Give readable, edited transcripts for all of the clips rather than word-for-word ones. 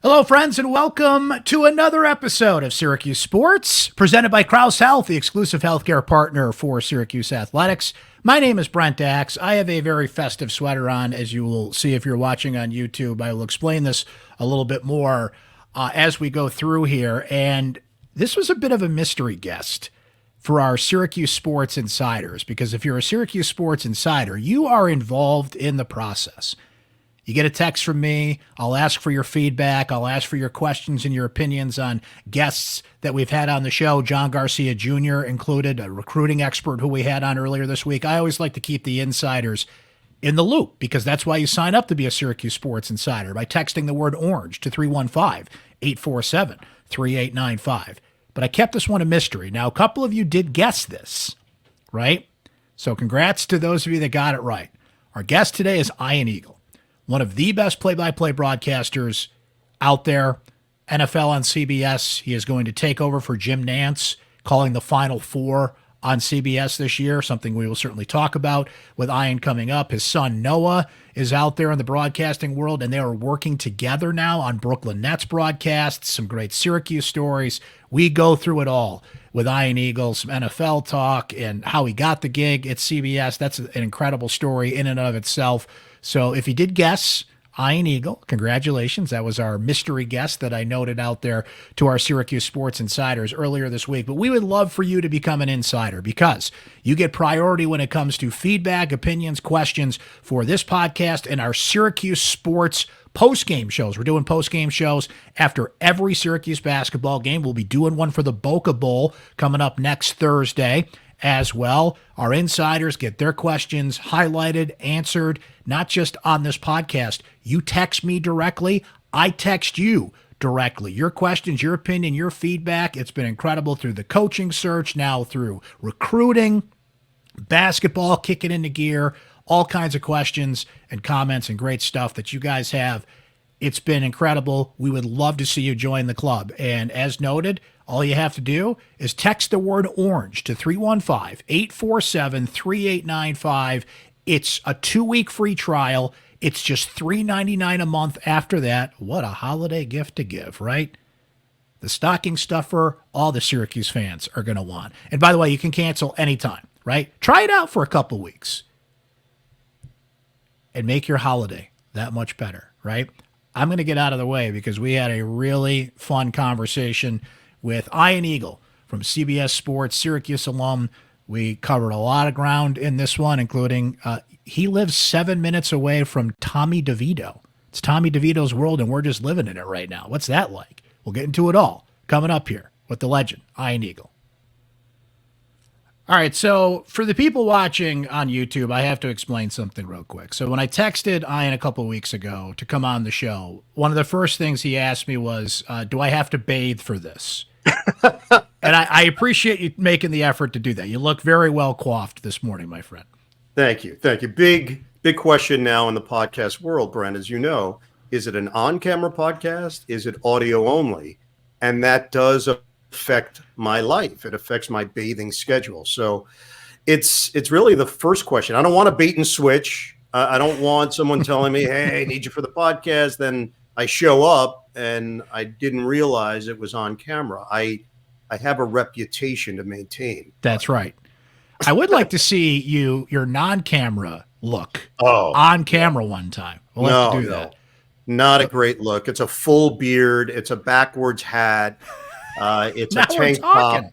Hello, friends, and welcome to another episode of Syracuse Sports, presented by Krause Health, the exclusive healthcare partner for Syracuse Athletics. My name is Brent Axe. I have a very festive sweater on, as you will see if you're watching on YouTube. I will explain this a little bit more as we go through here. And this was a bit of a mystery guest for our Syracuse Sports Insiders, because if you're a Syracuse Sports Insider, you are involved in the process. You get a text from me. I'll ask for your feedback. I'll ask for your questions and your opinions on guests that we've had on the show. John Garcia Jr. included, a recruiting expert who we had on earlier this week. I always like to keep the insiders in the loop, because that's why you sign up to be a Syracuse Sports Insider, by texting the word orange to 315-847-3895. But I kept this one a mystery. Now, a couple of you did guess this, right? So congrats to those of you that got it right. Our guest today is Ian Eagle, one of the best play-by-play broadcasters out there. NFL on CBS. He is going to take over for Jim Nantz, calling the Final Four on CBS this year, something we will certainly talk about with Ian coming up. His son Noah is out there in the broadcasting world, and they are working together now on Brooklyn Nets broadcasts, some great Syracuse stories. We go through it all with Ian Eagle, some NFL talk, and how he got the gig at CBS. That's an incredible story in and of itself. So if you did guess Ian Eagle, congratulations. That was our mystery guest that I noted out there to our Syracuse Sports Insiders earlier this week. But we would love for you to become an insider, because you get priority when it comes to feedback, opinions, questions for this podcast and our Syracuse Sports postgame shows. We're doing postgame shows after every Syracuse basketball game. We'll be doing one for the Boca Bowl coming up next Thursday as well. Our insiders get their questions highlighted, answered, not just on this podcast. You text me directly, I text you directly. Your questions, your opinion, your feedback. It's been incredible through the coaching search, now through recruiting, basketball kicking into gear, all kinds of questions and comments and great stuff that you guys have. It's been incredible. We would love to see you join the club. And as noted, all you have to do is text the word orange to 315-847-3895. It's a 2-week free trial. It's just $3.99 a month after that. What a holiday gift to give, right? The stocking stuffer all the Syracuse fans are going to want. And by the way, you can cancel anytime, right? Try it out for a couple weeks and make your holiday that much better, right? I'm going to get out of the way, because we had a really fun conversation with Ian Eagle from CBS Sports, Syracuse alum. We covered a lot of ground in this one, including he lives 7 minutes away from Tommy DeVito. It's Tommy DeVito's world, and we're just living in it right now. What's that like? We'll get into it all coming up here with the legend, Ian Eagle. All right, so for the people watching on YouTube, I have to explain something real quick. So when I texted Ian a couple of weeks ago to come on the show, one of the first things he asked me was, do I have to bathe for this? And I appreciate you making the effort to do that. You look very well coiffed this morning, my friend. Thank you. Thank you. Big question now in the podcast world, Brent, as you know. Is it an on-camera podcast? Is it audio only? And that does affect my life. It affects my bathing schedule. So it's really the first question. I don't want to bait and switch. I don't want someone telling me, hey, I need you for the podcast. Then I show up and I didn't realize it was on camera. I have a reputation to maintain. That's right. I would like to see your non-camera look on camera one time. We'll have to do that. Not a great look. It's a full beard. It's a backwards hat. It's a tank top.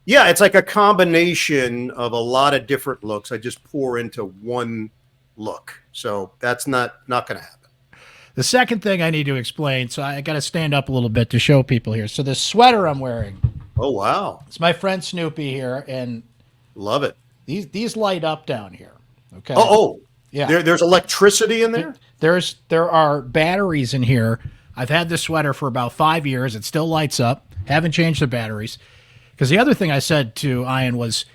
Yeah, it's like a combination of a lot of different looks. I just pour into one look. So that's not going to happen. The second thing I need to explain, so I got to stand up a little bit to show people here. So this sweater I'm wearing. Oh, wow. It's my friend Snoopy here, and love it. These light up down here. Okay. Oh, yeah. There's electricity in there? There are batteries in here. I've had this sweater for about 5 years. It still lights up. Haven't changed the batteries. Because the other thing I said to Ian was,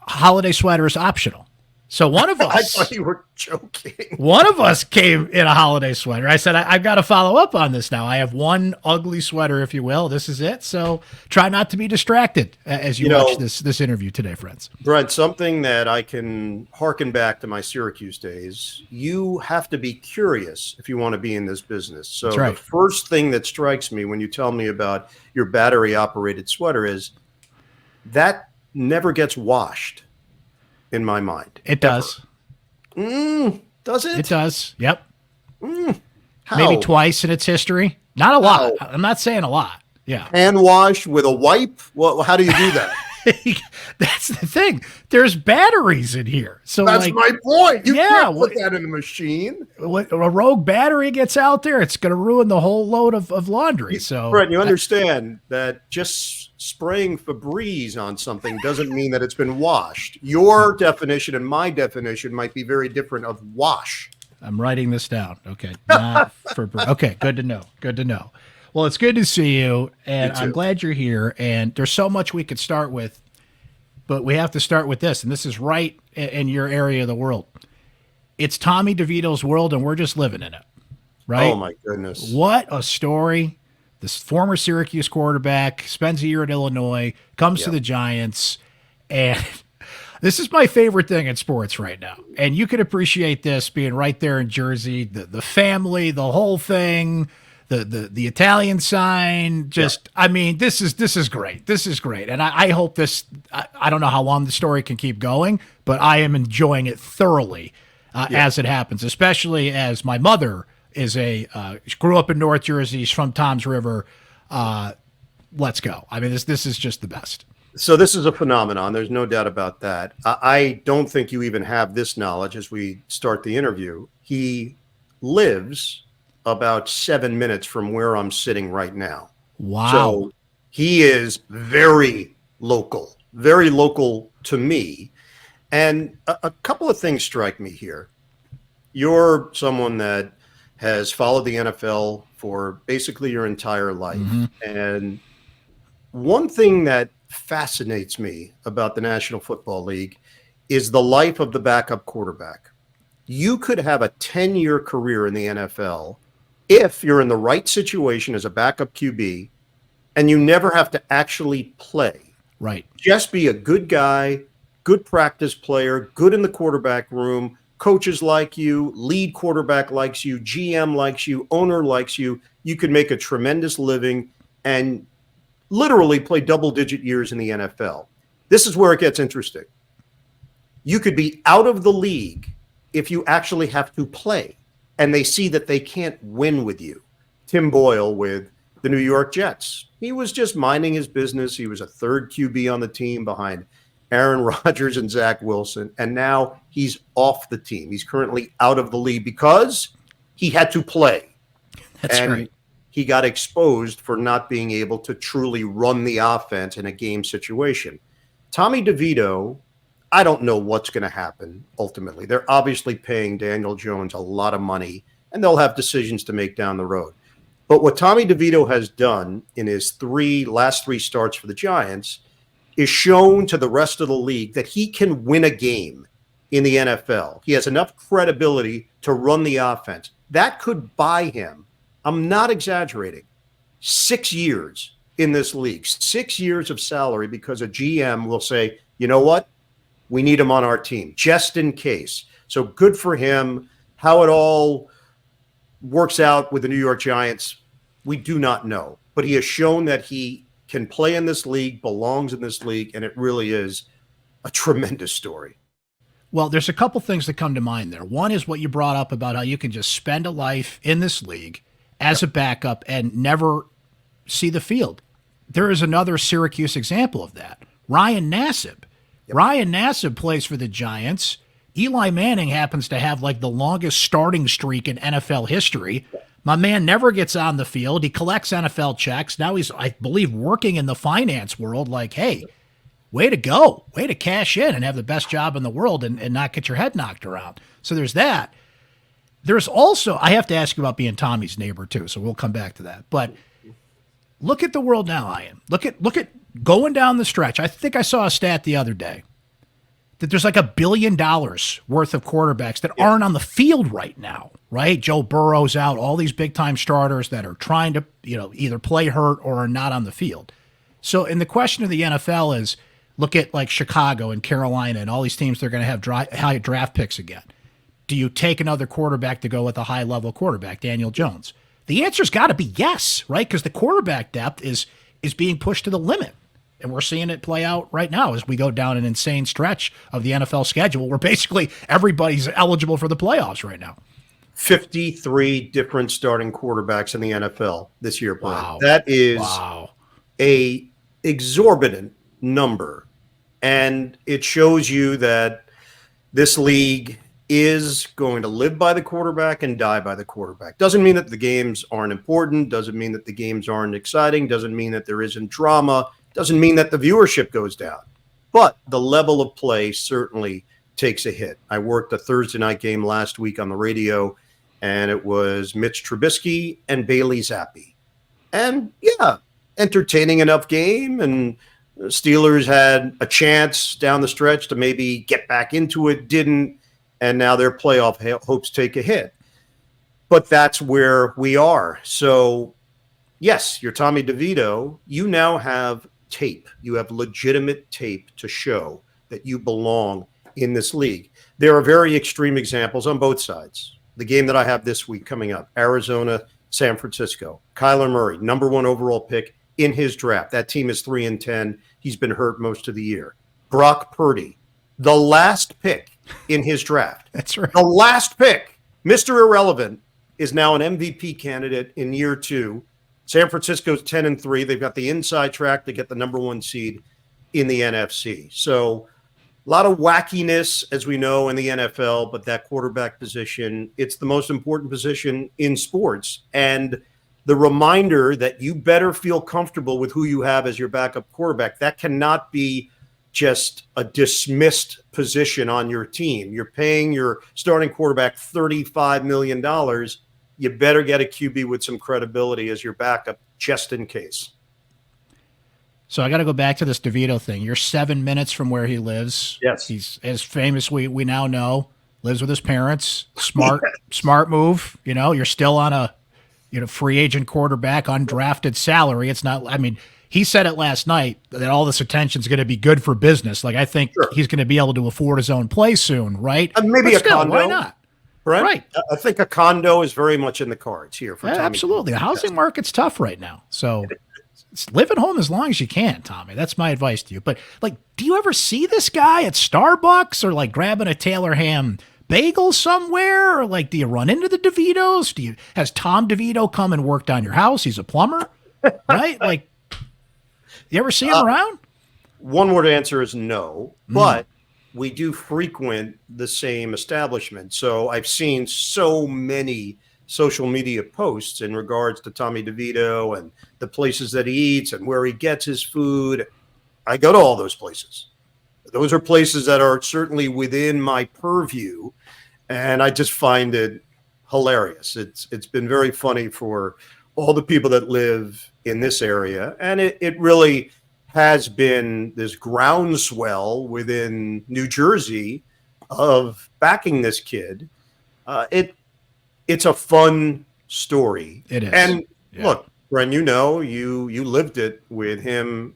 holiday sweater is optional. So one of I us, thought you were joking. one of us came in a holiday sweater. I said, I've got to follow up on this now. I have one ugly sweater, if you will. This is it. So try not to be distracted as you watch this interview today, friends. Brent, something that I can hearken back to my Syracuse days. You have to be curious if you want to be in this business. So That's right. The first thing that strikes me when you tell me about your battery-operated sweater is that never gets washed in my mind. It does. Does it? It does. Yep. How? Maybe twice in its history. Not a lot. How? I'm not saying a lot. Yeah. Hand wash with a wipe? Well, how do you do that? That's the thing. There's batteries in here. So That's my point. You can't what- put that in the machine. when a rogue battery gets out there, it's going to ruin the whole load of laundry. So, Brent, you understand that just spraying Febreze on something doesn't mean that it's been washed. Your definition and my definition might be very different of wash. I'm writing this down. Okay. Not for okay. Good to know. Good to know. Well, it's good to see you, and I'm glad you're here. And there's so much we could start with, but we have to start with this, and this is right in your area of the world. It's Tommy DeVito's world, and we're just living in it, right? Oh, my goodness. What a story. This former Syracuse quarterback spends a year at Illinois, comes to the Giants, and this is my favorite thing in sports right now. And you can appreciate this being right there in Jersey, the family, the whole thing, the Italian sign. Just, I mean, this is great. This is great. And I hope this, I don't know how long the story can keep going, but I am enjoying it thoroughly as it happens, especially as my mother is she grew up in North Jersey. She's from Toms River. Let's go. I mean, this is just the best. So this is a phenomenon. There's no doubt about that. I don't think you even have this knowledge as we start the interview. He lives about 7 minutes from where I'm sitting right now. Wow. So he is very local to me. And a couple of things strike me here. You're someone that has followed the NFL for basically your entire life. And one thing that fascinates me about the National Football League is the life of the backup quarterback. You could have a 10-year career in the NFL if you're in the right situation as a backup QB and you never have to actually play. Right. Just be a good guy, good practice player, good in the quarterback room. Coaches like you, lead quarterback likes you, GM likes you, owner likes you. You could make a tremendous living and literally play double-digit years in the NFL. This is where it gets interesting. You could be out of the league if you actually have to play, and they see that they can't win with you. Tim Boyle with the New York Jets. He was just minding his business. He was a third QB on the team behind Aaron Rodgers and Zach Wilson, and now he's off the team. He's currently out of the league because he had to play. That's right. He got exposed for not being able to truly run the offense in a game situation. Tommy DeVito, I don't know what's going to happen ultimately. They're obviously paying Daniel Jones a lot of money, and they'll have decisions to make down the road. But what Tommy DeVito has done in his last three starts for the Giants is shown to the rest of the league that he can win a game in the NFL. He has enough credibility to run the offense. That could buy him, I'm not exaggerating, 6 years in this league, 6 years of salary, because a GM will say, you know what? We need him on our team, just in case. So good for him. How it all works out with the New York Giants, we do not know. But he has shown that he can play in this league, belongs in this league, and it really is a tremendous story. Well, there's a couple things that come to mind there. One is what you brought up about how you can just spend a life in this league as a backup and never see the field. There is another Syracuse example of that. Ryan Nassib. Yep. Ryan Nassib plays for the Giants. Eli Manning happens to have like the longest starting streak in NFL history. My man never gets on the field. He collects NFL checks. Now he's, I believe, working in the finance world. Like, hey, way to go. Way to cash in and have the best job in the world and not get your head knocked around. So there's that. There's also, I have to ask you about being Tommy's neighbor too, so we'll come back to that. But look at the world now, Ian. Look at going down the stretch. I think I saw a stat the other day. that there's like $1 billion worth of quarterbacks that aren't on the field right now, right? Joe Burrow's out, all these big time starters that are trying to, either play hurt or are not on the field. So, and the question of the NFL is, look at like Chicago and Carolina and all these teams, they're going to have high draft picks again. Do you take another quarterback to go with a high level quarterback, Daniel Jones? The answer's got to be yes, right? Because the quarterback depth is being pushed to the limit. And we're seeing it play out right now as we go down an insane stretch of the NFL schedule where basically everybody's eligible for the playoffs right now. 53 different starting quarterbacks in the NFL this year, Brent. Wow. That is a exorbitant number. And it shows you that this league is going to live by the quarterback and die by the quarterback. Doesn't mean that the games aren't important. Doesn't mean that the games aren't exciting. Doesn't mean that there isn't drama. Doesn't mean that the viewership goes down. But the level of play certainly takes a hit. I worked a Thursday night game last week on the radio, and it was Mitch Trubisky and Bailey Zappi. And yeah, entertaining enough game, and the Steelers had a chance down the stretch to maybe get back into it, didn't, and now their playoff hopes take a hit. But that's where we are. So, yes, you're Tommy DeVito. You now have tape. You have legitimate tape to show that you belong in this league. There are very extreme examples on both sides. The game that I have this week coming up, Arizona, San Francisco. Kyler Murray, number 1 overall pick in his draft. That team is 3-10. He's been hurt most of the year. Brock Purdy, the last pick in his draft. That's right. The last pick, Mr. Irrelevant, is now an MVP candidate in year 2. San Francisco's 10-3. They've got the inside track to get the number 1 seed in the NFC. So a lot of wackiness, as we know, in the NFL, but that quarterback position, it's the most important position in sports. And the reminder that you better feel comfortable with who you have as your backup quarterback, that cannot be just a dismissed position on your team. You're paying your starting quarterback $35 million. You better get a QB with some credibility as your backup, just in case. So I got to go back to this DeVito thing. You're 7 minutes from where he lives. Yes. He's as famous, we now know, lives with his parents. Smart move. You're still on a free agent quarterback, undrafted salary. It's not, he said it last night that all this attention is going to be good for business. Like, I think he's going to be able to afford his own place soon, right? Maybe a condo. Why not? Right. I think a condo is very much in the cards here for Tommy. Absolutely. The housing market's tough right now. So live at home as long as you can, Tommy. That's my advice to you. But, do you ever see this guy at Starbucks or, grabbing a Taylor ham bagel somewhere? Or, do you run into the DeVitos? Has Tom DeVito come and worked on your house? He's a plumber, right? You ever see him around? One word answer is no, but we do frequent the same establishment. So I've seen so many social media posts in regards to Tommy DeVito and the places that he eats and where he gets his food. I go to all those places. Those are places that are certainly within my purview, and I just find it hilarious. It's been very funny for all the people that live in this area, and it really has been this groundswell within New Jersey of backing this kid. It's a fun story. It is. And look, Brent, you lived it with him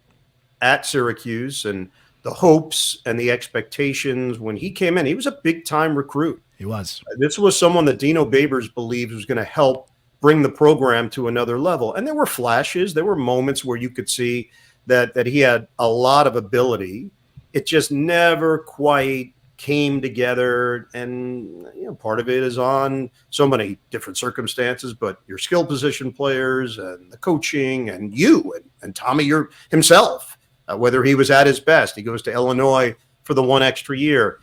at Syracuse, and the hopes and the expectations when he came in. He was a big-time recruit. He was. This was someone that Dino Babers believed was going to help bring the program to another level. And there were flashes. There were moments where you could see that he had a lot of ability. It just never quite came together. And part of it is on so many different circumstances, but your skill position players and the coaching and you and Tommy himself, whether he was at his best. He goes to Illinois for the 1 extra year.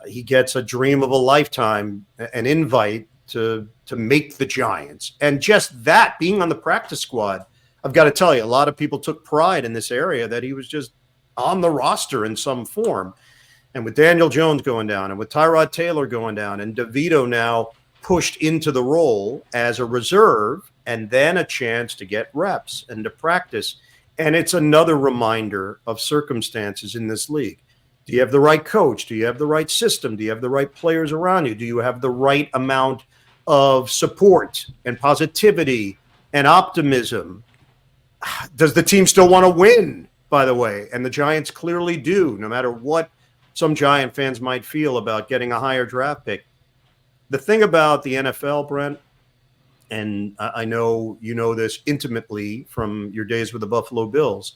He gets a dream of a lifetime, an invite to make the Giants. And just that, being on the practice squad, I've got to tell you, a lot of people took pride in this area that he was just on the roster in some form. And with Daniel Jones going down and with Tyrod Taylor going down and DeVito now pushed into the role as a reserve and then a chance to get reps and to practice. And it's another reminder of circumstances in this league. Do you have the right coach? Do you have the right system? Do you have the right players around you? Do you have the right amount of support and positivity and optimism? Does the team still want to win, by the way? And the Giants clearly do, no matter what some Giant fans might feel about getting a higher draft pick. The thing about the NFL, Brent, and I know you know this intimately from your days with the Buffalo Bills,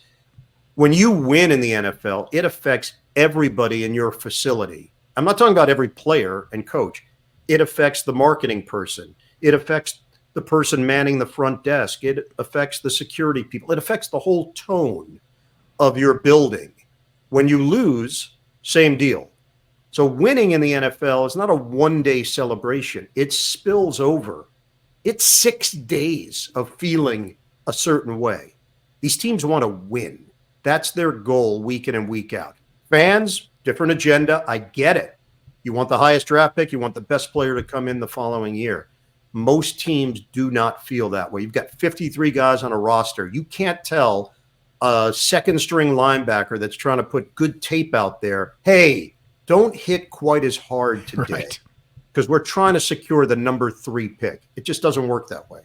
when you win in the NFL, it affects everybody in your facility. I'm not talking about every player and coach. It affects the marketing person. It affects the person manning the front desk. It affects the security people. It affects the whole tone of your building. When you lose, same deal. So winning in the NFL is not a one-day celebration. It spills over. It's 6 days of feeling a certain way. These teams want to win. That's their goal week in and week out. Fans, different agenda. I get it. You want the highest draft pick. You want the best player to come in the following year. Most teams do not feel that way. You've got 53 guys on a roster. You can't tell a second-string linebacker that's trying to put good tape out there, hey, don't hit quite as hard today because we're trying to secure the number 3 pick. It just doesn't work that way.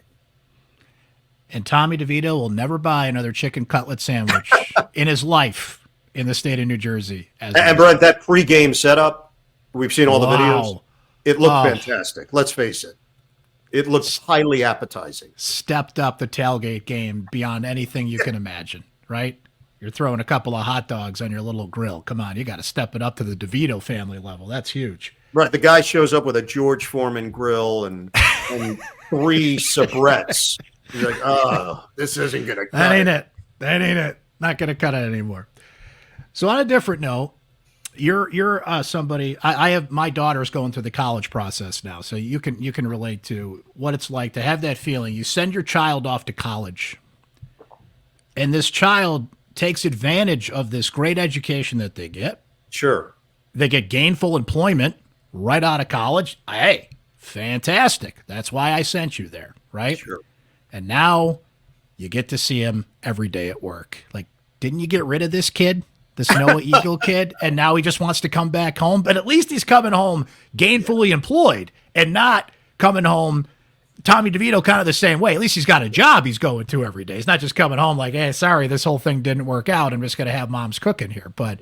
And Tommy DeVito will never buy another chicken cutlet sandwich in his life in the state of New Jersey. And Brent, that pregame setup, we've seen all the videos. It looked fantastic. Let's face it. It looks highly appetizing. Stepped up the tailgate game beyond anything you can imagine, right? You're throwing a couple of hot dogs on your little grill. Come on, you got to step it up to the DeVito family level. That's huge. Right. The guy shows up with a George Foreman grill and 3 Sabrettes. He's like, oh, this isn't going to cut That ain't it. That ain't it. Not going to cut it anymore. So on a different note, you're somebody. I have my daughter's going through the college process now, so you can relate to what it's like to have that feeling. You send your child off to college, and this child takes advantage of this great education that they get. Sure, they get gainful employment right out of college. Hey, fantastic! That's why I sent you there, right? Sure. And now you get to see him every day at work. Like, didn't you get rid of this kid? This Noah Eagle kid, and now he just wants to come back home. But at least he's coming home gainfully employed and not coming home Tommy DeVito kind of the same way. At least he's got a job he's going to every day. He's not just coming home like, hey, sorry, this whole thing didn't work out. I'm just going to have mom's cooking here. But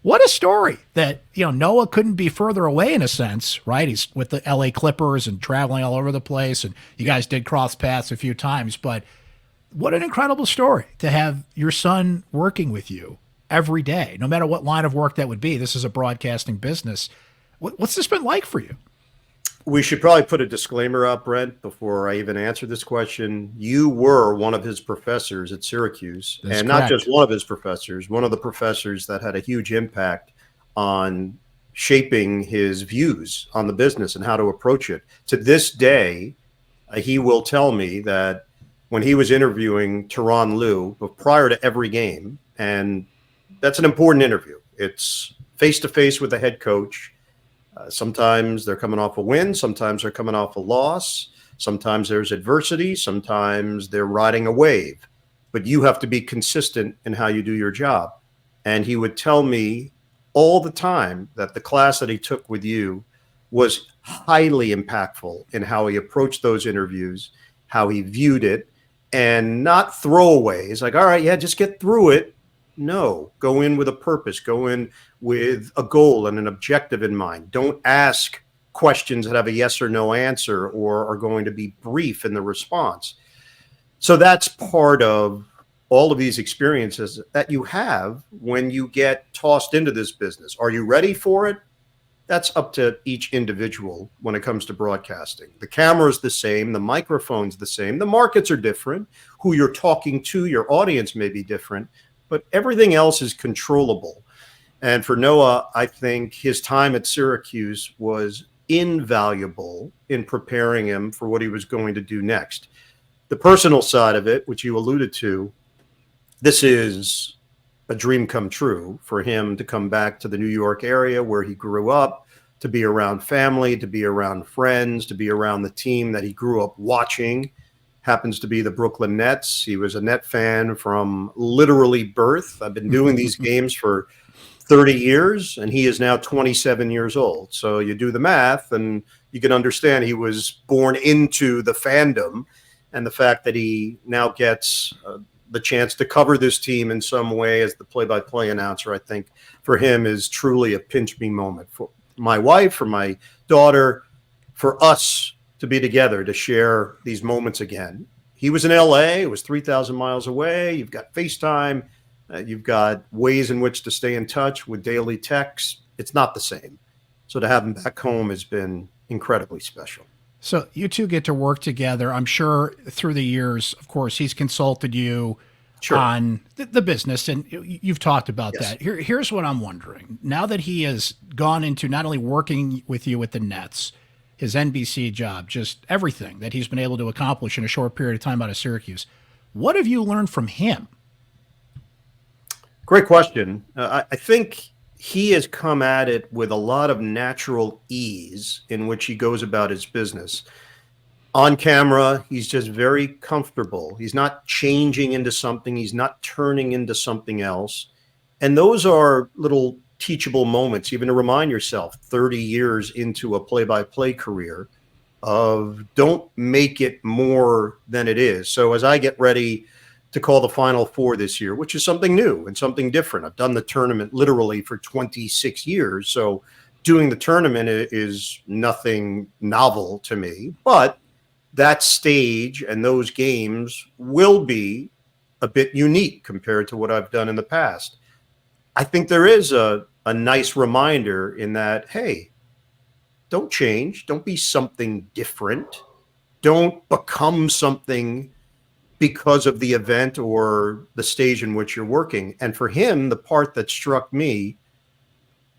what a story that, Noah couldn't be further away in a sense, right? He's with the LA Clippers and traveling all over the place, and you guys did cross paths a few times. But what an incredible story to have your son working with you every day, no matter what line of work that would be. This is a broadcasting business. What's this been like for you? We should probably put a disclaimer up, Brent, before I even answer this question. You were one of his professors at Syracuse, That's and correct. Not just one of his professors, one of the professors that had a huge impact on shaping his views on the business and how to approach it. To this day, he will tell me that when he was interviewing Tyronn Lue prior to every game, and that's an important interview. It's face-to-face with the head coach. Sometimes they're coming off a win. Sometimes they're coming off a loss. Sometimes there's adversity. Sometimes they're riding a wave. But you have to be consistent in how you do your job. And he would tell me all the time that the class that he took with you was highly impactful in how he approached those interviews, how he viewed it, and not throwaways. Like, all right, yeah, just get through it. No, go in with a purpose, go in with a goal and an objective in mind. Don't ask questions that have a yes or no answer or are going to be brief in the response. So that's part of all of these experiences that you have when you get tossed into this business. Are you ready for it? That's up to each individual when it comes to broadcasting. The camera's the same, the microphone's the same, the markets are different, who you're talking to, your audience may be different, but everything else is controllable. And for Noah, I think his time at Syracuse was invaluable in preparing him for what he was going to do next. The personal side of it, which you alluded to, this is a dream come true for him to come back to the New York area where he grew up, to be around family, to be around friends, to be around the team that he grew up watching. Happens to be the Brooklyn Nets. He was a Net fan from literally birth. I've been doing these games for 30 years, and he is now 27 years old. So you do the math, and you can understand he was born into the fandom, and the fact that he now gets the chance to cover this team in some way as the play-by-play announcer, I think for him is truly a pinch me moment for my wife, for my daughter, for us to be together to share these moments again. He was in LA, it was 3,000 miles away. You've got FaceTime, you've got ways in which to stay in touch with daily texts. It's not the same. So to have him back home has been incredibly special. So you two get to work together. I'm sure through the years, of course, he's consulted you on the business, and you've talked about that. Here's what I'm wondering. Now that he has gone into not only working with you with the Nets, his NBC job, just everything that he's been able to accomplish in a short period of time out of Syracuse, what have you learned from him? Great question. I think he has come at it with a lot of natural ease in which he goes about his business. On camera, he's just very comfortable. He's not changing into something. He's not turning into something else. And those are little teachable moments, even to remind yourself 30 years into a play-by-play career of don't make it more than it is. So as I get ready to call the Final Four this year, which is something new and something different. I've done the tournament literally for 26 years. So doing the tournament is nothing novel to me, but that stage and those games will be a bit unique compared to what I've done in the past. I think there is a nice reminder in that, hey, don't change. Don't be something different. Don't become something because of the event or the stage in which you're working. And for him, the part that struck me,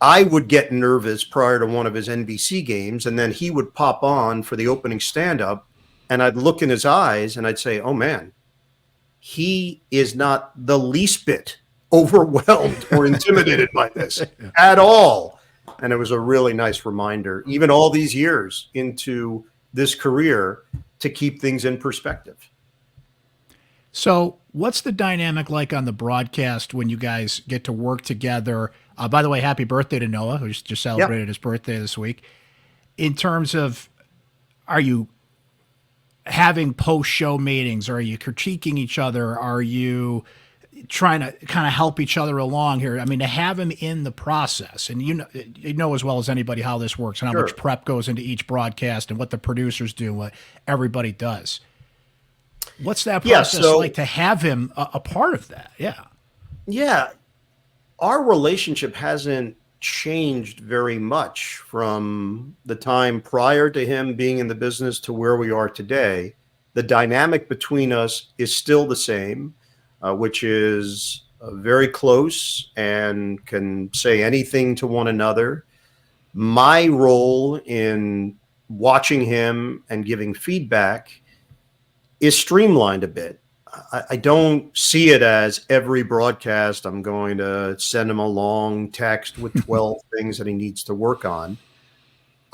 I would get nervous prior to one of his NBC games, and then he would pop on for the opening stand-up, and I'd look in his eyes and I'd say, oh man, he is not the least bit overwhelmed or intimidated by this at all. And it was a really nice reminder, even all these years into this career, to keep things in perspective. So what's the dynamic like on the broadcast when you guys get to work together? By the way, happy birthday to Noah, who just celebrated his birthday this week. In terms of, are you having post-show meetings? Are you critiquing each other? Are you trying to kind of help each other along here? I mean, to have him in the process, and you know as well as anybody how this works and how much prep goes into each broadcast and what the producers do, what everybody does. What's that process like to have him a part of that? Yeah. Our relationship hasn't changed very much from the time prior to him being in the business to where we are today. The dynamic between us is still the same, which is very close and can say anything to one another. My role in watching him and giving feedback is streamlined a bit. I don't see it as every broadcast I'm going to send him a long text with 12 things that he needs to work on.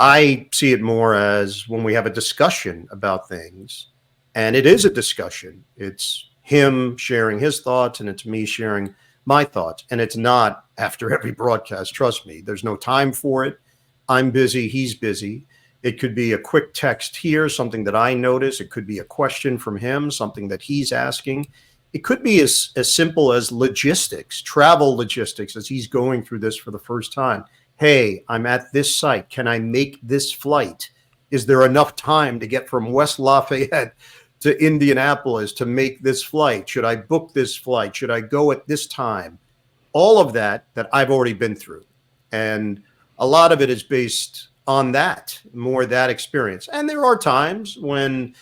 I see it more as when we have a discussion about things, and it is a discussion. It's him sharing his thoughts and it's me sharing my thoughts. And it's not after every broadcast. Trust me, there's no time for it. I'm busy. He's busy. It could be a quick text here, something that I notice. It could be a question from him, something that he's asking. It could be as simple as logistics, travel logistics, as he's going through this for the first time. Hey, I'm at this site. Can I make this flight? Is there enough time to get from West Lafayette to Indianapolis to make this flight? Should I book this flight? Should I go at this time? All of that I've already been through. And a lot of it is based on that experience. And there are times when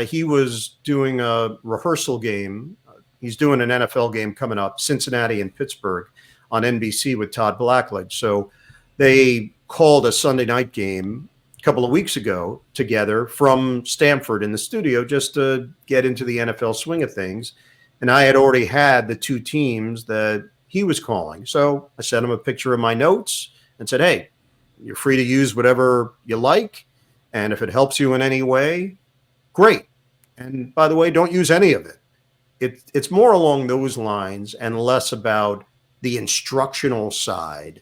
he was doing a rehearsal game. He's doing an NFL game coming up, Cincinnati and Pittsburgh on NBC with Todd Blackledge. So they called a Sunday night game a couple of weeks ago together from Stanford in the studio just to get into the NFL swing of things. And I had already had the two teams that he was calling. So I sent him a picture of my notes and said, hey, you're free to use whatever you like. And if it helps you in any way, great. And by the way, don't use any of it. It's more along those lines and less about the instructional side.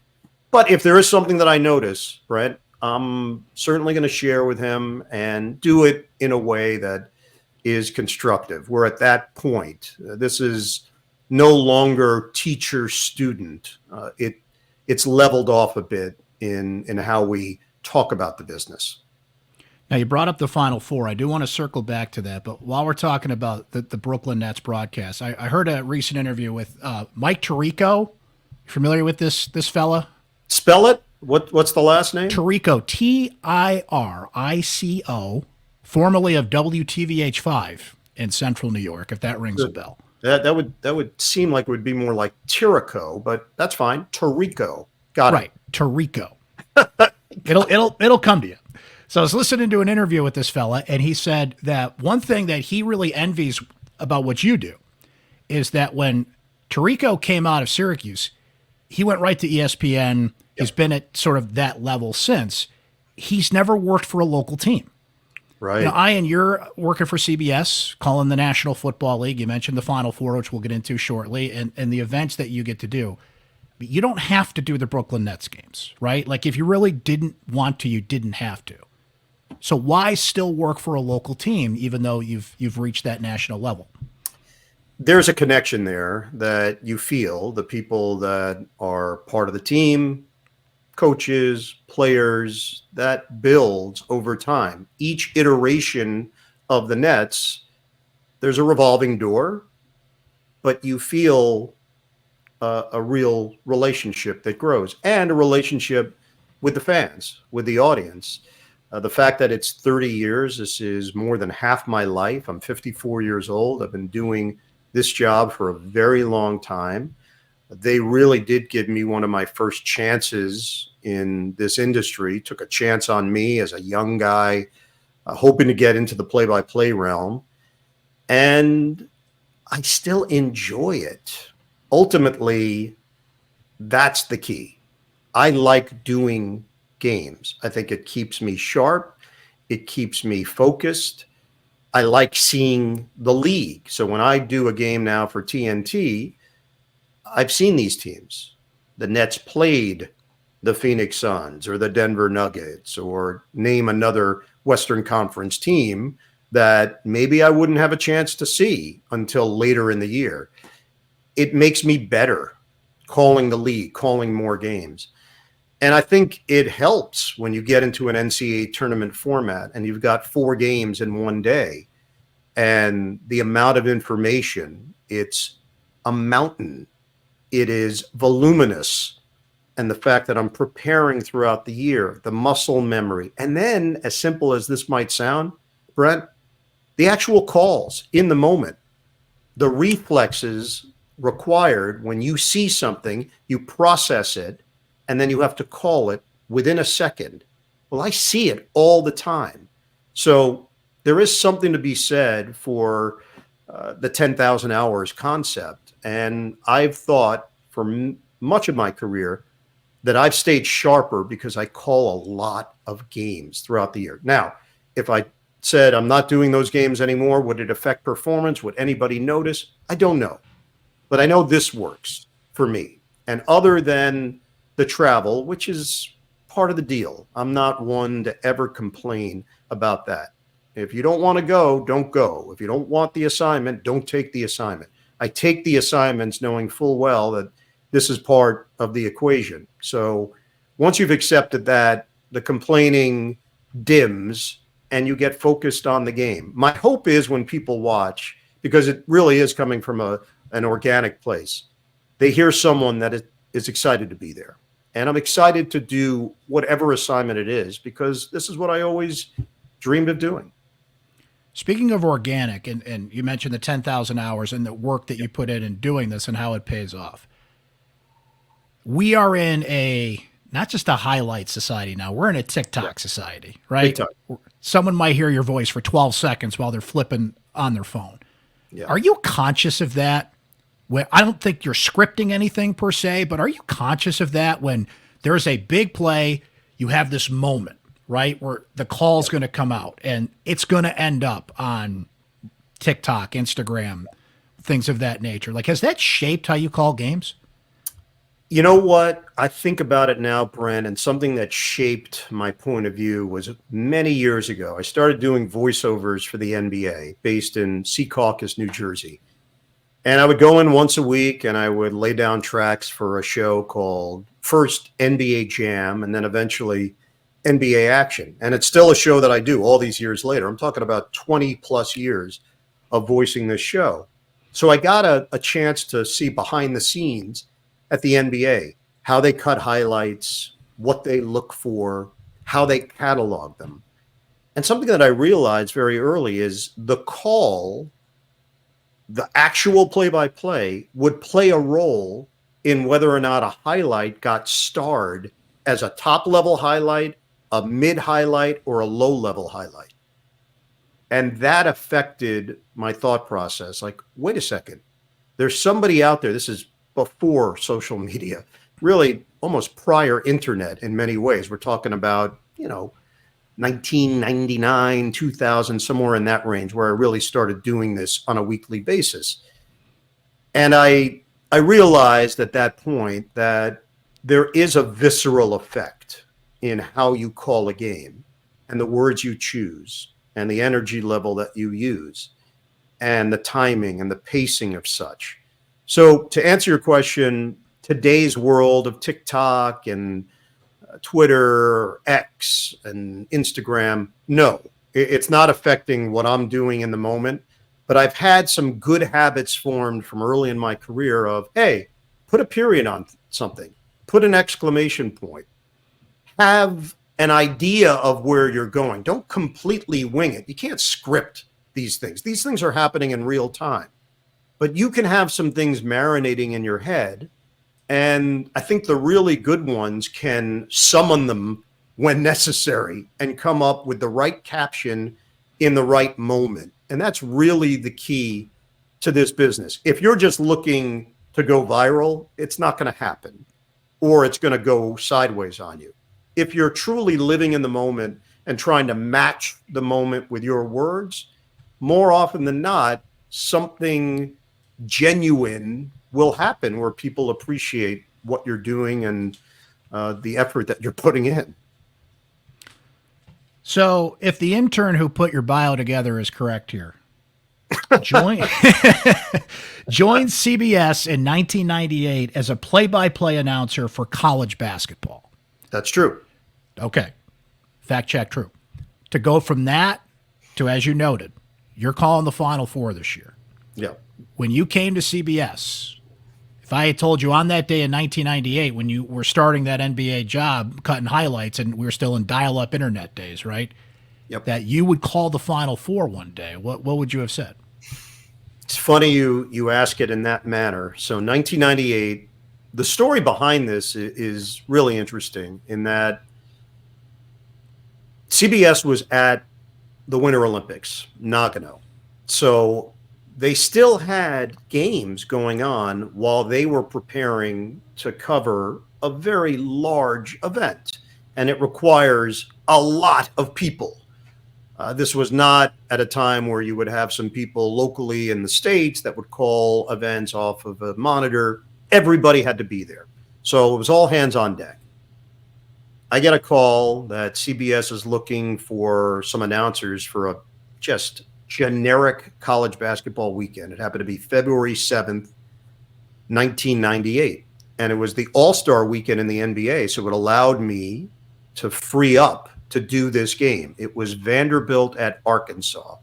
But if there is something that I notice, Brent, I'm certainly going to share with him and do it in a way that is constructive. We're at that point. This is no longer teacher-student. It's leveled off a bit in how we talk about the business. Now, you brought up the Final Four. I do want to circle back to that, but while we're talking about the Brooklyn Nets broadcast, I heard a recent interview with Mike Tirico. Familiar with this fella? Spell it. What's the last name? Tirico, Tirico, formerly of WTVH5 in Central New York, if that rings a bell. That would seem like it would be more like Tirico, but that's fine. Tirico. Got it. Right, Tirico. It'll come to you. So I was listening to an interview with this fella, and he said that one thing that he really envies about what you do is that when Tirico came out of Syracuse, he went right to ESPN. Yep. He's been at sort of that level since. He's never worked for a local team. Right. You know, Ian, you're working for CBS, calling the National Football League. You mentioned the Final Four, which we'll get into shortly, and the events that you get to do. But you don't have to do the Brooklyn Nets games, right? Like, if you really didn't want to, you didn't have to. So why still work for a local team, even though you've reached that national level? There's a connection there that you feel, the people that are part of the team, coaches, players, that builds over time. Each iteration of the Nets, there's a revolving door, but you feel a real relationship that grows, and a relationship with the fans, with the audience. The fact that it's 30 years, this is more than half my life. I'm 54 years old. I've been doing this job for a very long time. They really did give me one of my first chances in this industry, took a chance on me as a young guy, hoping to get into the play-by-play realm. And I still enjoy it. Ultimately, that's the key. I like doing games. I think it keeps me sharp. It keeps me focused. I like seeing the league. So when I do a game now for TNT, I've seen these teams. The Nets played the Phoenix Suns or the Denver Nuggets, or name another Western Conference team that maybe I wouldn't have a chance to see until later in the year. It makes me better calling the league, calling more games. And I think it helps when you get into an NCAA tournament format and you've got 4 games in one day, and the amount of information, it's a mountain. It is voluminous. And the fact that I'm preparing throughout the year, the muscle memory. And then, as simple as this might sound, Brent, the actual calls in the moment, the reflexes required when you see something, you process it, and then you have to call it within a second. Well, I see it all the time. So there is something to be said for the 10,000 hours concept. And I've thought for much of my career that I've stayed sharper because I call a lot of games throughout the year. Now, if I said I'm not doing those games anymore, would it affect performance? Would anybody notice? I don't know. But I know this works for me. And other than the travel, which is part of the deal, I'm not one to ever complain about that. If you don't want to go, don't go. If you don't want the assignment, don't take the assignment. I take the assignments knowing full well that this is part of the equation. So once you've accepted that, the complaining dims and you get focused on the game. My hope is when people watch, because it really is coming from an organic place, they hear someone that is excited to be there. And I'm excited to do whatever assignment it is, because this is what I always dreamed of doing. Speaking of organic, and you mentioned the 10,000 hours and the work that you put in doing this and how it pays off. We are in not just a highlight society now, we're in a TikTok society, right? TikTok. Someone might hear your voice for 12 seconds while they're flipping on their phone. Yeah. Are you conscious of that? I don't think you're scripting anything per se, but are you conscious of that when there's a big play, you have this moment, right, where the call's going to come out and it's going to end up on TikTok, Instagram, things of that nature? Like, has that shaped how you call games? You know what? I think about it now, Brent, and something that shaped my point of view was many years ago. I started doing voiceovers for the NBA based in Secaucus, New Jersey. And I would go in once a week and I would lay down tracks for a show called first NBA Jam and then eventually NBA Action. And it's still a show that I do all these years later. I'm talking about 20 plus years of voicing this show. So I got a chance to see behind the scenes at the NBA, how they cut highlights, what they look for, how they catalog them. And something that I realized very early is the call, the actual play-by-play would play a role in whether or not a highlight got starred as a top-level highlight, a mid-highlight, or a low-level highlight. And that affected my thought process. Like, wait a second, there's somebody out there. This is before social media, really almost prior internet in many ways. We're talking about, 1999, 2000, somewhere in that range where I really started doing this on a weekly basis. And I realized at that point that there is a visceral effect in how you call a game and the words you choose and the energy level that you use and the timing and the pacing of such. So to answer your question, today's world of TikTok and Twitter, X, and Instagram, no, it's not affecting what I'm doing in the moment. But I've had some good habits formed from early in my career of, hey, put a period on something, put an exclamation point, have an idea of where you're going. Don't completely wing it. You can't script these things. These things are happening in real time. But you can have some things marinating in your head. And I think the really good ones can summon them when necessary and come up with the right caption in the right moment. And that's really the key to this business. If you're just looking to go viral, it's not going to happen, or it's going to go sideways on you. If you're truly living in the moment and trying to match the moment with your words, more often than not, something genuine will happen where people appreciate what you're doing and the effort that you're putting in. So if the intern who put your bio together is correct here, join CBS in 1998 as a play-by-play announcer for college basketball. That's true. Okay. Fact check, true. To go from that to, as you noted, you're calling the Final Four this year. Yeah. When you came to CBS, if I had told you on that day in 1998 when you were starting that NBA job, cutting highlights, and we were still in dial-up internet days, right? Yep. That you would call the Final Four one day, what would you have said? It's funny you ask it in that manner. So 1998, the story behind this is really interesting in that CBS was at the Winter Olympics, Nagano. So they still had games going on while they were preparing to cover a very large event, and it requires a lot of people. This was not at a time where you would have some people locally in the States that would call events off of a monitor. Everybody had to be there. So it was all hands on deck. I get a call that CBS is looking for some announcers for a just generic college basketball weekend. It happened to be February 7th, 1998. And it was the All-Star weekend in the NBA. So it allowed me to free up to do this game. It was Vanderbilt at Arkansas.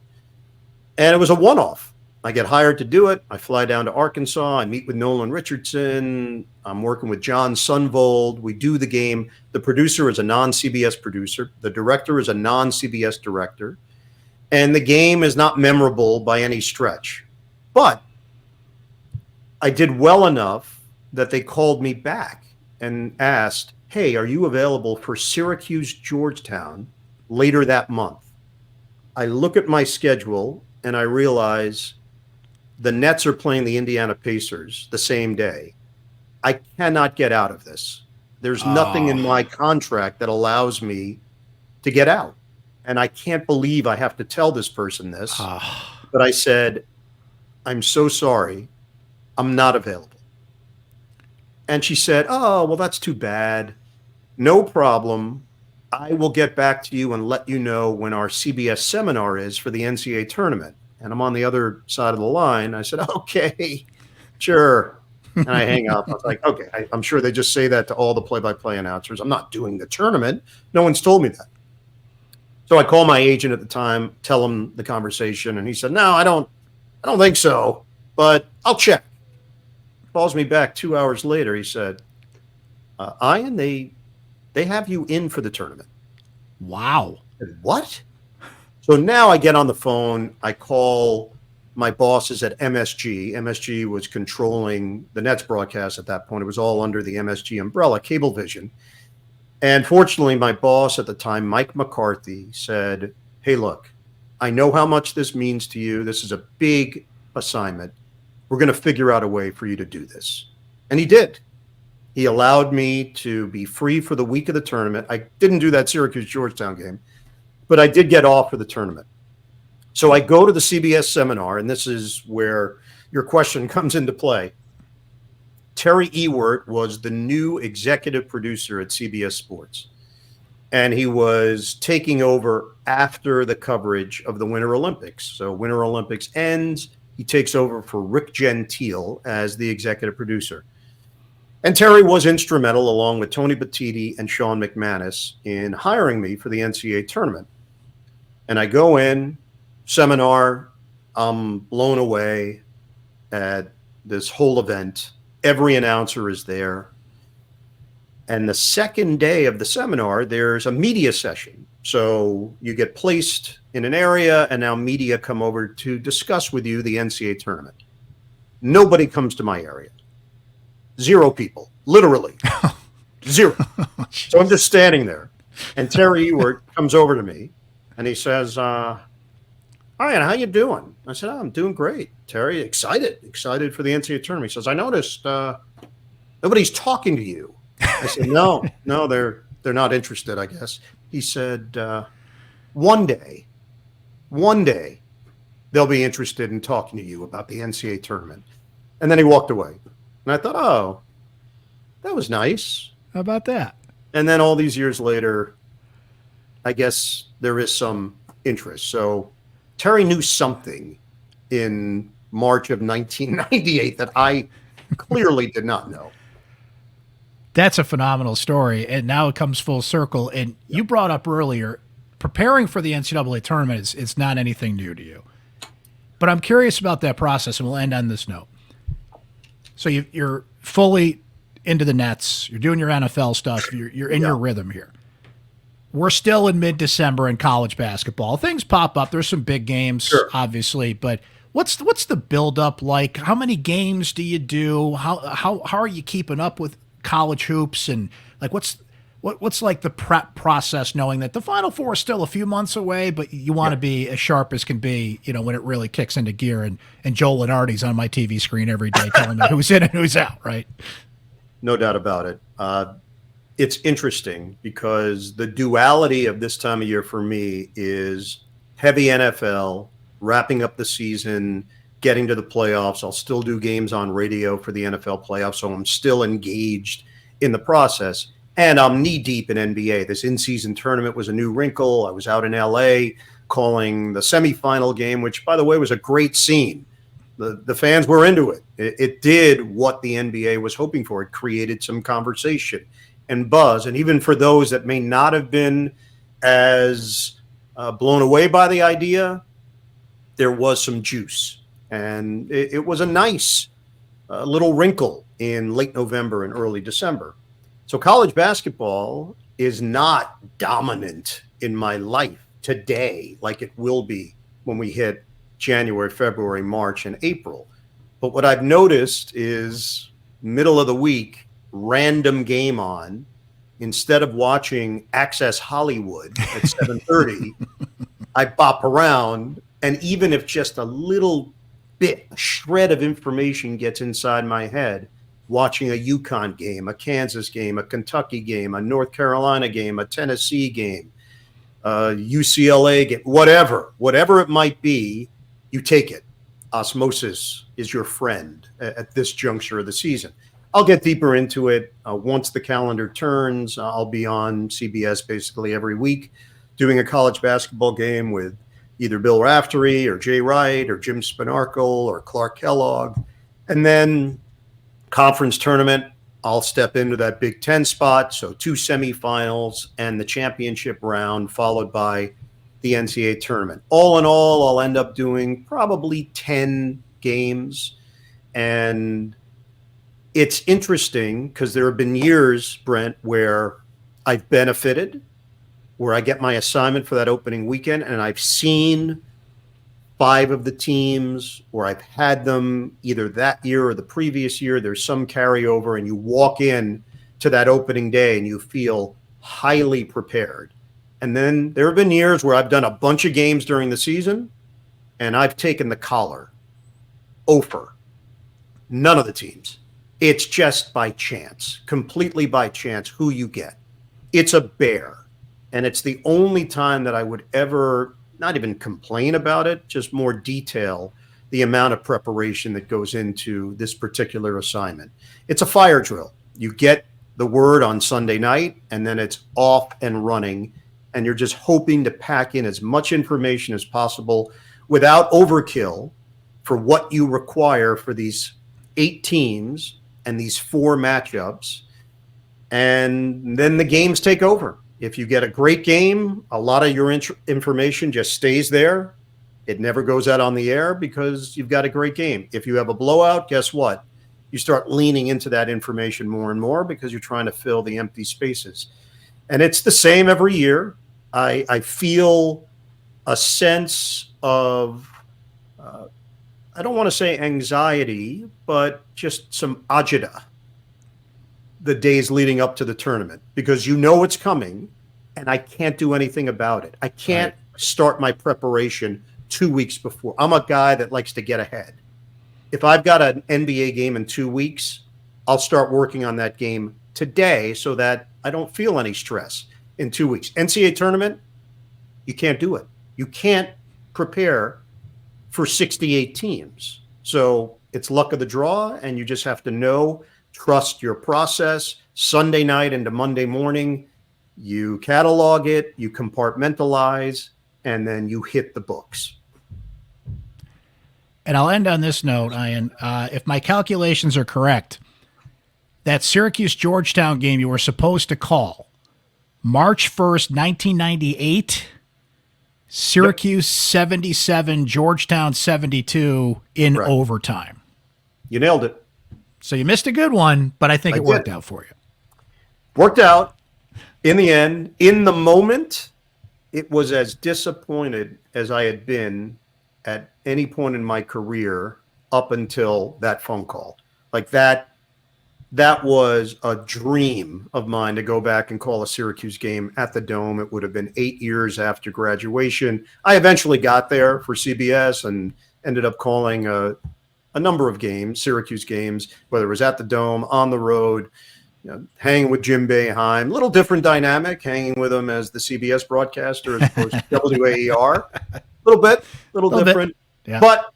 And it was a one-off. I get hired to do it. I fly down to Arkansas. I meet with Nolan Richardson. I'm working with John Sunvold. We do the game. The producer is a non-CBS producer. The director is a non-CBS director. And the game is not memorable by any stretch. But I did well enough that they called me back and asked, hey, are you available for Syracuse, Georgetown later that month? I look at my schedule and I realize the Nets are playing the Indiana Pacers the same day. I cannot get out of this. There's nothing in my contract that allows me to get out. And I can't believe I have to tell this person this. But I said, I'm so sorry. I'm not available. And she said, "Oh, well, that's too bad. No problem. I will get back to you and let you know when our CBS seminar is for the NCAA tournament." And I'm on the other side of the line. I said, "Okay, sure." And I hang up. I was like, "Okay, I'm sure they just say that to all the play-by-play announcers. I'm not doing the tournament. No one's told me that." So I call my agent at the time, tell him the conversation, and he said, "No, I don't think so, but I'll check." Calls me back 2 hours later. He said, "Ian, they have you in for the tournament." Wow. I said, "What?" So now I get on the phone. I call my bosses at MSG. MSG was controlling the Nets broadcast at that point. It was all under the MSG umbrella, Cablevision. And fortunately, my boss at the time, Mike McCarthy, said, "Hey, look, I know how much this means to you. This is a big assignment. We're going to figure out a way for you to do this." And he did. He allowed me to be free for the week of the tournament. I didn't do that Syracuse Georgetown game, but I did get off for the tournament. So I go to the CBS seminar, and this is where your question comes into play. Terry Ewert was the new executive producer at CBS Sports, and he was taking over after the coverage of the Winter Olympics. So Winter Olympics ends, he takes over for Rick Gentile as the executive producer. And Terry was instrumental, along with Tony Battiti and Sean McManus, in hiring me for the NCAA tournament. And I go in, seminar, I'm blown away at this whole event. Every announcer is there. And the second day of the seminar, there's a media session. So you get placed in an area, and now media come over to discuss with you the NCAA tournament. Nobody comes to my area. 0 people, literally 0. So I'm just standing there, and Terry Ewert comes over to me, and he says, "Ian, how you doing?" I said, "Oh, I'm doing great." Terry, excited for the NCAA tournament. He says, "I noticed nobody's talking to you." I said, No, they're not interested, I guess. He said, one day, they'll be interested in talking to you about the NCAA tournament." And then he walked away. And I thought, oh, that was nice. How about that? And then all these years later, I guess there is some interest. So Terry knew something in March of 1998 that I clearly did not know. That's a phenomenal story. And now it comes full circle. And you brought up earlier, preparing for the NCAA tournament is not anything new to you. But I'm curious about that process, and we'll end on this note. So you're fully into the Nets. You're doing your NFL stuff. You're in your rhythm here. We're still in mid-December in college basketball. Things pop up. There's some big games, Sure, obviously, but what's the build-up like? How many games do you do? How are you keeping up with college hoops, and like what's like the prep process, knowing that the Final Four is still a few months away, but you want to be as sharp as can be, when it really kicks into gear, and Joel Lenardi's on my TV screen every day telling me who's in and who's out, right? No doubt about it. It's interesting because the duality of this time of year for me is heavy NFL, wrapping up the season, getting to the playoffs. I'll still do games on radio for the NFL playoffs, so I'm still engaged in the process. And I'm knee-deep in NBA. This in-season tournament was a new wrinkle. I was out in L.A. calling the semifinal game, which, by the way, was a great scene. The fans were into it. It did what the NBA was hoping for. It created some conversation and buzz. And even for those that may not have been as blown away by the idea, there was some juice. And it was a nice little wrinkle in late November and early December. So college basketball is not dominant in my life today like it will be when we hit January, February, March, and April. But what I've noticed is middle of the week, random game on. Instead of watching Access Hollywood at 7:30, I bop around, and even if just a little bit, a shred of information gets inside my head, watching a UConn game, a Kansas game, a Kentucky game, a North Carolina game, a Tennessee game, UCLA game, whatever it might be, you take it. Osmosis is your friend at this juncture of the season. I'll get deeper into it once the calendar turns. I'll be on CBS basically every week doing a college basketball game with either Bill Raftery or Jay Wright or Jim Spinarkle or Clark Kellogg. And then conference tournament, I'll step into that Big Ten spot. So 2 semifinals and the championship round, followed by the NCAA tournament. All in all, I'll end up doing probably 10 games. And it's interesting because there have been years, Brent, where I've benefited, where I get my assignment for that opening weekend, and I've seen 5 of the teams, or I've had them either that year or the previous year. There's some carryover, and you walk in to that opening day and you feel highly prepared. And then there have been years where I've done a bunch of games during the season, and I've taken the collar. Over. None of the teams. It's just by chance, completely by chance, who you get. It's a bear. And it's the only time that I would ever not even complain about it, just more detail the amount of preparation that goes into this particular assignment. It's a fire drill. You get the word on Sunday night, and then it's off and running. And you're just hoping to pack in as much information as possible without overkill for what you require for these 8 teams and these 4 matchups, and then the games take over. If you get a great game, a lot of your information just stays there. It never goes out on the air because you've got a great game. If you have a blowout, guess what? You start leaning into that information more and more because you're trying to fill the empty spaces. And it's the same every year. I feel a sense of I don't want to say anxiety, but just some agita the days leading up to the tournament, because you know it's coming and I can't do anything about it. I can't start my preparation 2 weeks before. I'm a guy that likes to get ahead. If I've got an NBA game in 2 weeks, I'll start working on that game today so that I don't feel any stress in 2 weeks. NCAA tournament, you can't do it. You can't prepare for 68 teams. So it's luck of the draw, and you just have to trust your process. Sunday night into Monday morning, you catalog it, you compartmentalize, and then you hit the books. And I'll end on this note, Ian. If my calculations are correct, that Syracuse-Georgetown game you were supposed to call March 1st, 1998, Syracuse 77, Georgetown 72 in overtime. You nailed it. So you missed a good one, but I think it worked out for you. Worked out in the end. In the moment, it was as disappointed as I had been at any point in my career up until that phone call. Like that was a dream of mine to go back and call a Syracuse game at the Dome. It would have been 8 years after graduation. I eventually got there for CBS and ended up calling a number of games, Syracuse games, whether it was at the Dome, on the road, hanging with Jim Boeheim. Little different dynamic, hanging with him as the CBS broadcaster as opposed to WAER. Little different. Yeah. But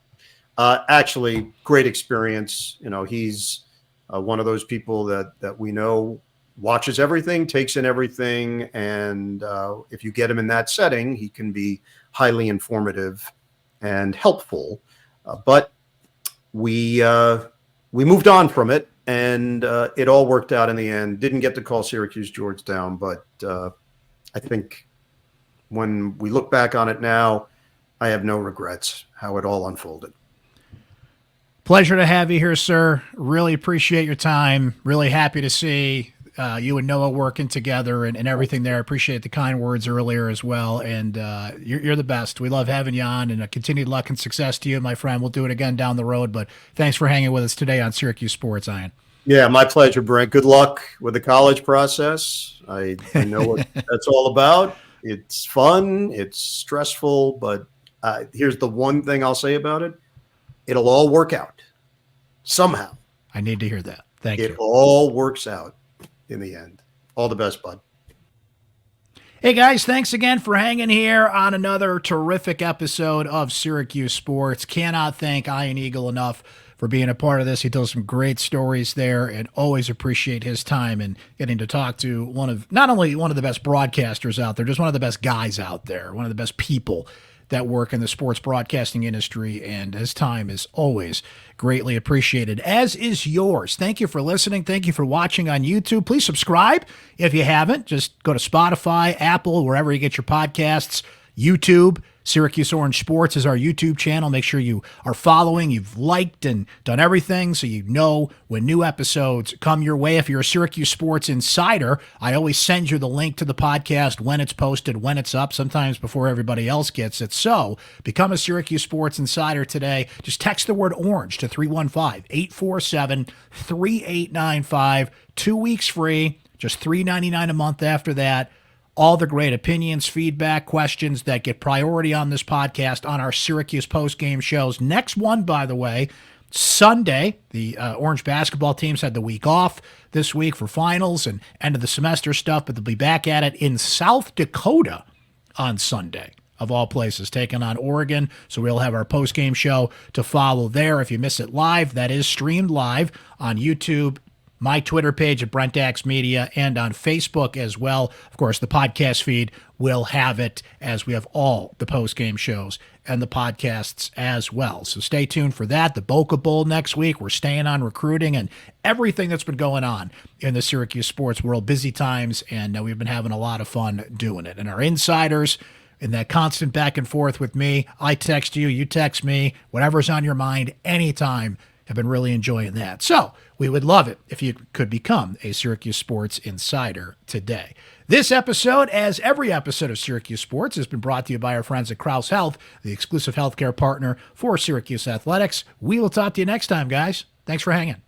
actually, great experience. He's one of those people that we know watches everything, takes in everything, and if you get him in that setting, he can be highly informative and helpful. But we moved on from it, and it all worked out in the end. Didn't get to call Syracuse Georgetown, but I think when we look back on it now, I have no regrets how it all unfolded. Pleasure to have you here, sir. Really appreciate your time. Really happy to see you and Noah working together and everything there. I appreciate the kind words earlier as well. And you're the best. We love having you on, and continued luck and success to you, my friend. We'll do it again down the road, but thanks for hanging with us today on Syracuse Sports, Ian. Yeah, my pleasure, Brent. Good luck with the college process. I know what that's all about. It's fun. It's stressful, but here's the one thing I'll say about it. It'll all work out somehow. I need to hear that. Thank you. It all works out in the end. All the best, bud. Hey, guys, thanks again for hanging here on another terrific episode of Syracuse Sports. Cannot thank Ian Eagle enough for being a part of this. He tells some great stories there, and always appreciate his time and getting to talk to not only one of the best broadcasters out there, just one of the best guys out there, one of the best people that work in the sports broadcasting industry, and his time is always greatly appreciated, as is yours. Thank you for listening. Thank you for watching on YouTube. Please subscribe if you haven't. Just go to Spotify, Apple, wherever you get your podcasts, YouTube. Syracuse Orange Sports is our YouTube channel. Make sure you are following, you've liked and done everything so you know when new episodes come your way. If you're a Syracuse Sports Insider, I always send you the link to the podcast when it's posted, when it's up, sometimes before everybody else gets it. So become a Syracuse Sports Insider today. Just text the word orange to 315-847-3895. 2 weeks free, just $3.99 a month after that. All the great opinions, feedback, questions that get priority on this podcast on our Syracuse postgame shows. Next one, by the way, Sunday. The Orange basketball teams had the week off this week for finals and end of the semester stuff, but they'll be back at it in South Dakota on Sunday, of all places, taking on Oregon. So we'll have our postgame show to follow there. If you miss it live, that is streamed live on YouTube, my Twitter page at Brent Axe Media, and on Facebook as well. Of course, the podcast feed will have it, as we have all the post-game shows and the podcasts as well. So stay tuned for that. The Boca Bowl next week. We're staying on recruiting and everything that's been going on in the Syracuse sports world. Busy times, and we've been having a lot of fun doing it. And our insiders, in that constant back and forth with me, I text you, you text me, whatever's on your mind anytime. Have been really enjoying that. So we would love it if you could become a Syracuse Sports Insider today. This episode, as every episode of Syracuse Sports, has been brought to you by our friends at Krause Health, the exclusive healthcare partner for Syracuse Athletics. We will talk to you next time, guys. Thanks for hanging.